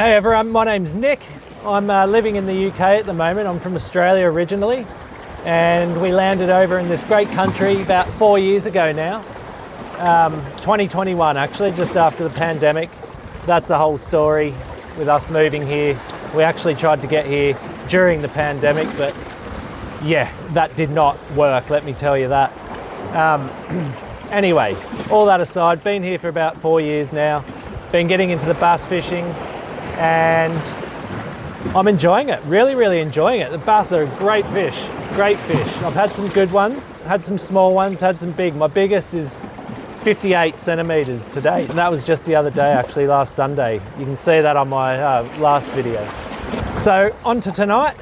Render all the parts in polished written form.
Hey everyone, my name's Nick. I'm living in the UK at the moment. I'm from Australia originally, and we landed over in this great country about 4 years ago now. 2021 actually, just after the pandemic. That's a whole story with us moving here. We actually tried to get here during the pandemic, but yeah, that did not work, let me tell you that. Anyway, all that aside, been here for about 4 years now. Been getting into the bass fishing, and I'm enjoying it, really enjoying it. The bass are a great fish. I've had some good ones, had some small ones, had some big. My biggest is 58 centimeters today, and that was just the other day, actually last Sunday. You can see that on my last video. So on to tonight,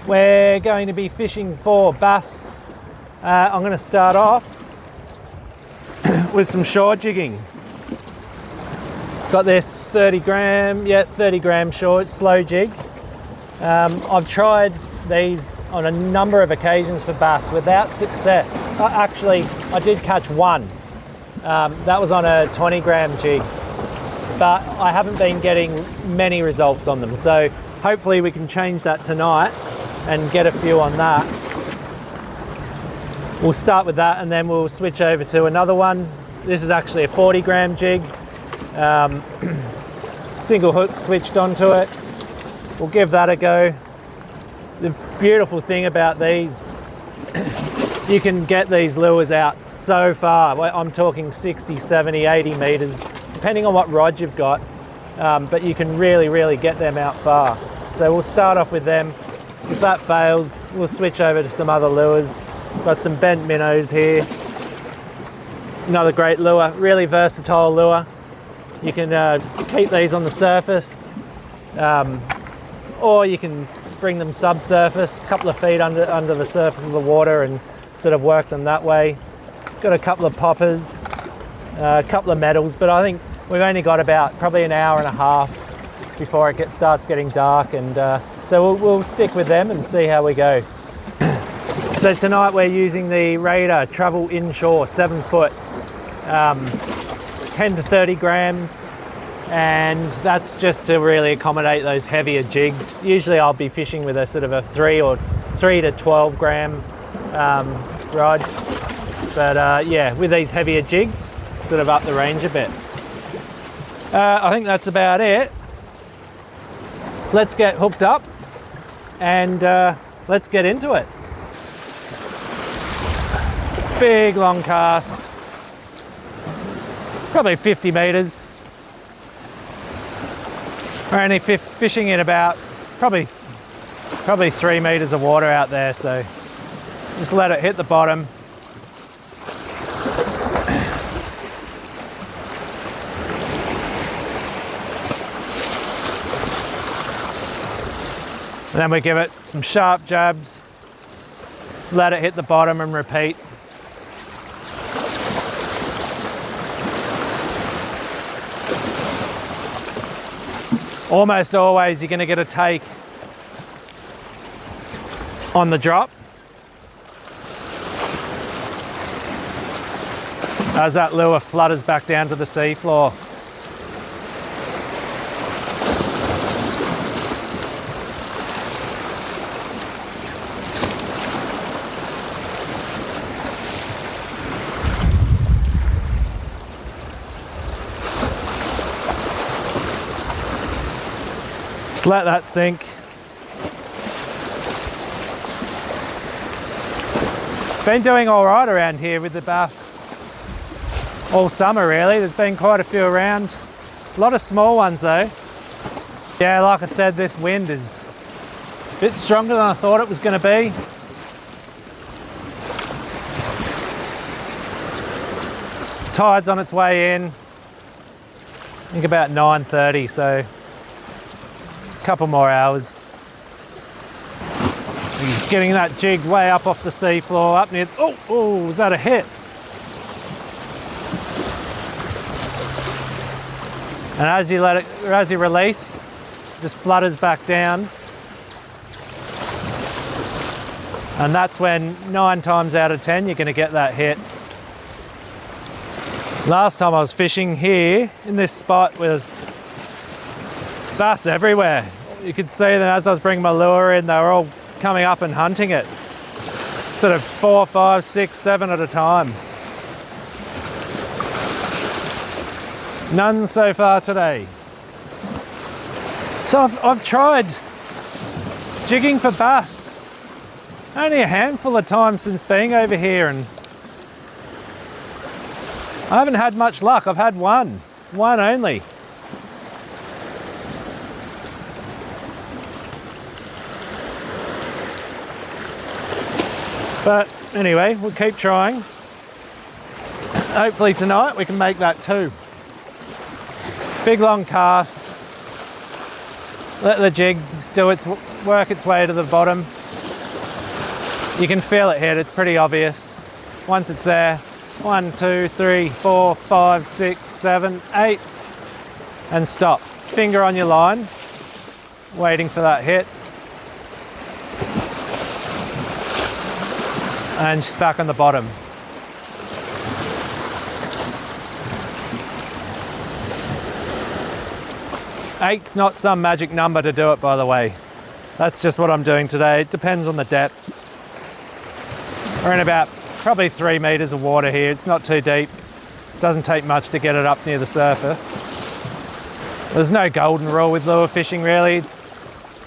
we're going to be fishing for bass. I'm going to start off with some shore jigging. Got this 30 gram short slow jig. I've tried these on a number of occasions for bass without success. Actually, I did catch one. That was on a 20 gram jig, but I haven't been getting many results on them. So hopefully we can change that tonight and get a few on that. We'll start with that and then we'll switch over to another one. This is actually a 40 gram jig. Single hook switched onto it. We'll give that a go. The beautiful thing about these, you can get these lures out so far. I'm talking 60, 70, 80 meters, depending on what rod you've got, but you can really get them out far. So we'll start off with them. If that fails, we'll switch over to some other lures. Got some bent minnows here. Another great lure, really versatile lure. You can keep these on the surface, or you can bring them subsurface, a couple of feet under the surface of the water, and sort of work them that way. Got a couple of poppers, a couple of metals, but I think we've only got about probably an hour and a half before it starts getting dark, and so we'll stick with them and see how we go. So tonight we're using the Raider Travel Inshore 7 foot. 10 to 30 grams, and that's just to really accommodate those heavier jigs. Usually I'll be fishing with a sort of a 3 to 12 gram rod, but yeah, with these heavier jigs, sort of up the range a bit. I think that's about it. Let's get hooked up and let's get into it. Big long cast. Probably 50 meters. We're only fishing in about probably 3 meters of water out there, so just let it hit the bottom. And then we give it some sharp jabs, let it hit the bottom and repeat. Almost always you're going to get a take on the drop as that lure flutters back down to the seafloor. Let that sink. Been doing all right around here with the bass all summer really. There's been quite a few around. A lot of small ones though. Yeah, like I said, this wind is a bit stronger than I thought it was going to be. Tide's on its way in. I think about 9:30, so couple more hours. He's getting that jig way up off the seafloor, up near. Oh, was that a hit? And as you release, it just flutters back down, and that's when 9 times out of 10 you're going to get that hit. Last time I was fishing here in this spot was Bass everywhere. You could see that as I was bringing my lure in, they were all coming up and hunting it. Sort of 4, 5, 6, 7 at a time. None so far today. So I've tried jigging for bass only a handful of times since being over here, and I haven't had much luck. I've had one only. But anyway, we'll keep trying. Hopefully tonight we can make that too. Big long cast. Let the jig work its way to the bottom. You can feel it here, it's pretty obvious. Once it's there, 1, 2, 3, 4, 5, 6, 7, 8, and stop. Finger on your line, waiting for that hit. And just back on the bottom. Eight's not some magic number to do it, by the way. That's just what I'm doing today. It depends on the depth. We're in about probably 3 meters of water here. It's not too deep. Doesn't take much to get it up near the surface. There's no golden rule with lure fishing really. It's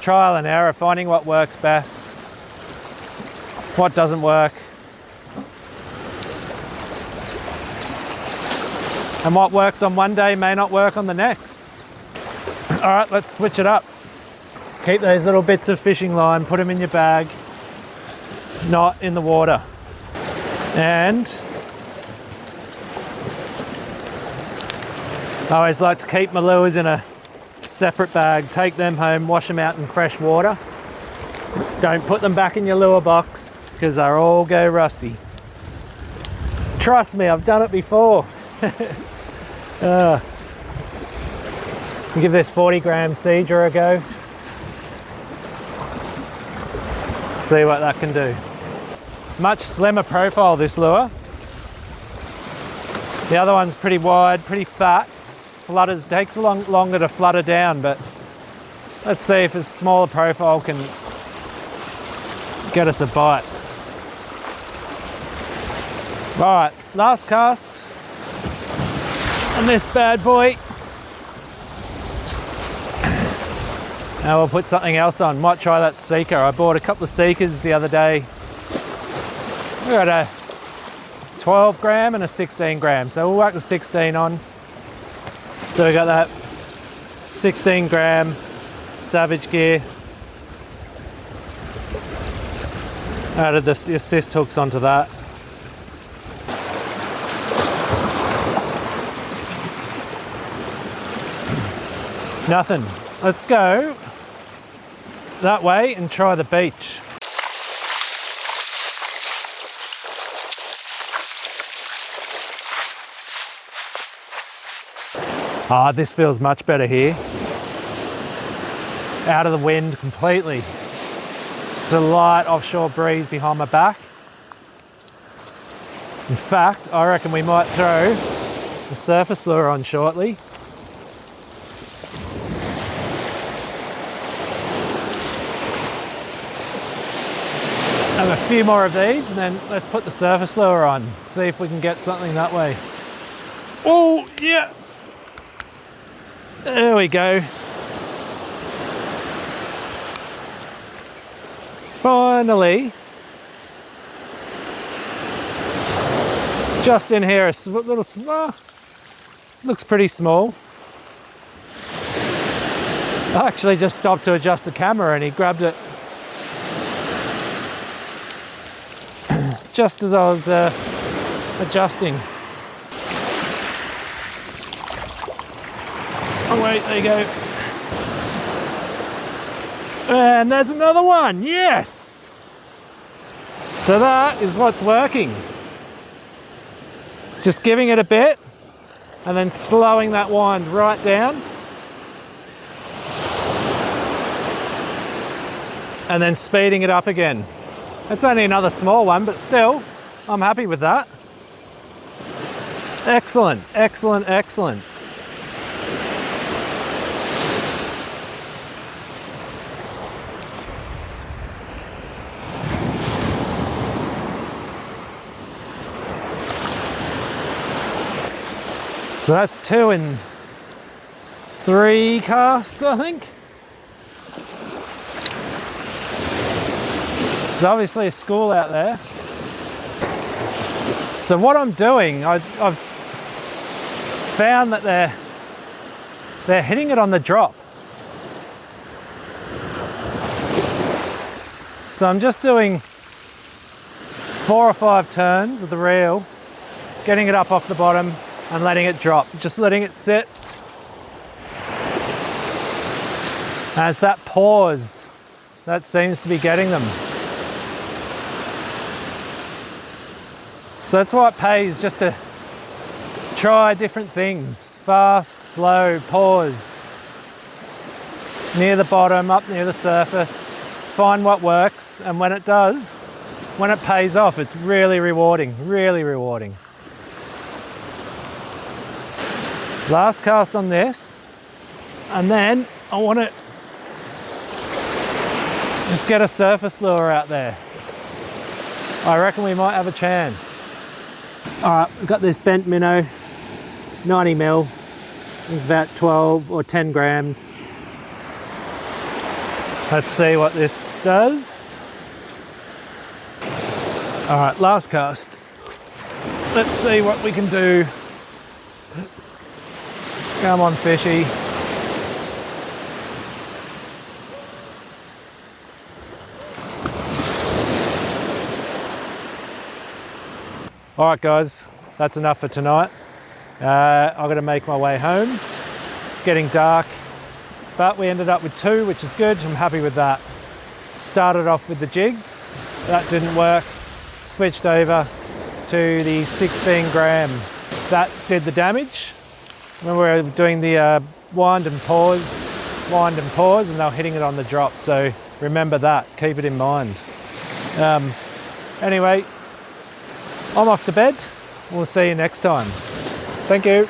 trial and error, finding what works best, what doesn't work, and what works on one day may not work on the next. All right, let's switch it up. Keep those little bits of fishing line, put them in your bag, not in the water. And I always like to keep my lures in a separate bag, take them home, wash them out in fresh water. Don't put them back in your lure box because they'll all go rusty. Trust me, I've done it before. Give this 40-gram Seedra a go. See what that can do. Much slimmer profile, this lure. The other one's pretty wide, pretty fat. Flutters, takes longer to flutter down, but let's see if a smaller profile can get us a bite. All right, last cast on this bad boy. Now we'll put something else on. Might try that Seeker. I bought a couple of Seekers the other day. We got a 12 gram and a 16 gram. So we'll whack the 16 on. So we got that 16 gram Savage gear. Added the assist hooks onto that. Nothing. Let's go that way and try the beach. Ah, this feels much better here. Out of the wind completely. Just a light offshore breeze behind my back. In fact, I reckon we might throw the surface lure on shortly. Have a few more of these and then let's put the surface lure on. See if we can get something that way. Oh, yeah. There we go. Finally. Just in here, a little small. Looks pretty small. I actually just stopped to adjust the camera and he grabbed it just as I was adjusting. Oh wait, there you go. And there's another one, yes! So that is what's working. Just giving it a bit and then slowing that wind right down. And then speeding it up again. It's only another small one, but still, I'm happy with that. Excellent, excellent, excellent. So that's 2 and 3 casts, I think. There's obviously a school out there. So what I'm doing, I've found that they're hitting it on the drop. So I'm just doing 4 or 5 turns of the reel, getting it up off the bottom and letting it drop, just letting it sit. And it's that pause that seems to be getting them. So that's why it pays just to try different things. Fast, slow, pause. Near the bottom, up near the surface. Find what works, and when it does, when it pays off, it's really rewarding, really rewarding. Last cast on this, and then I want to just get a surface lure out there. I reckon we might have a chance. All right, we've got this bent minnow, 90 mil. It's about 12 or 10 grams. Let's see what this does. All right, last cast. Let's see what we can do. Come on, fishy. All right, guys, that's enough for tonight. I've got to make my way home. It's getting dark, but we ended up with 2, which is good. I'm happy with that. Started off with the jigs. That didn't work. Switched over to the 16 gram. That did the damage. When we were doing the wind and pause, and they were hitting it on the drop. So remember that, keep it in mind. Anyway, I'm off to bed. We'll see you next time. Thank you.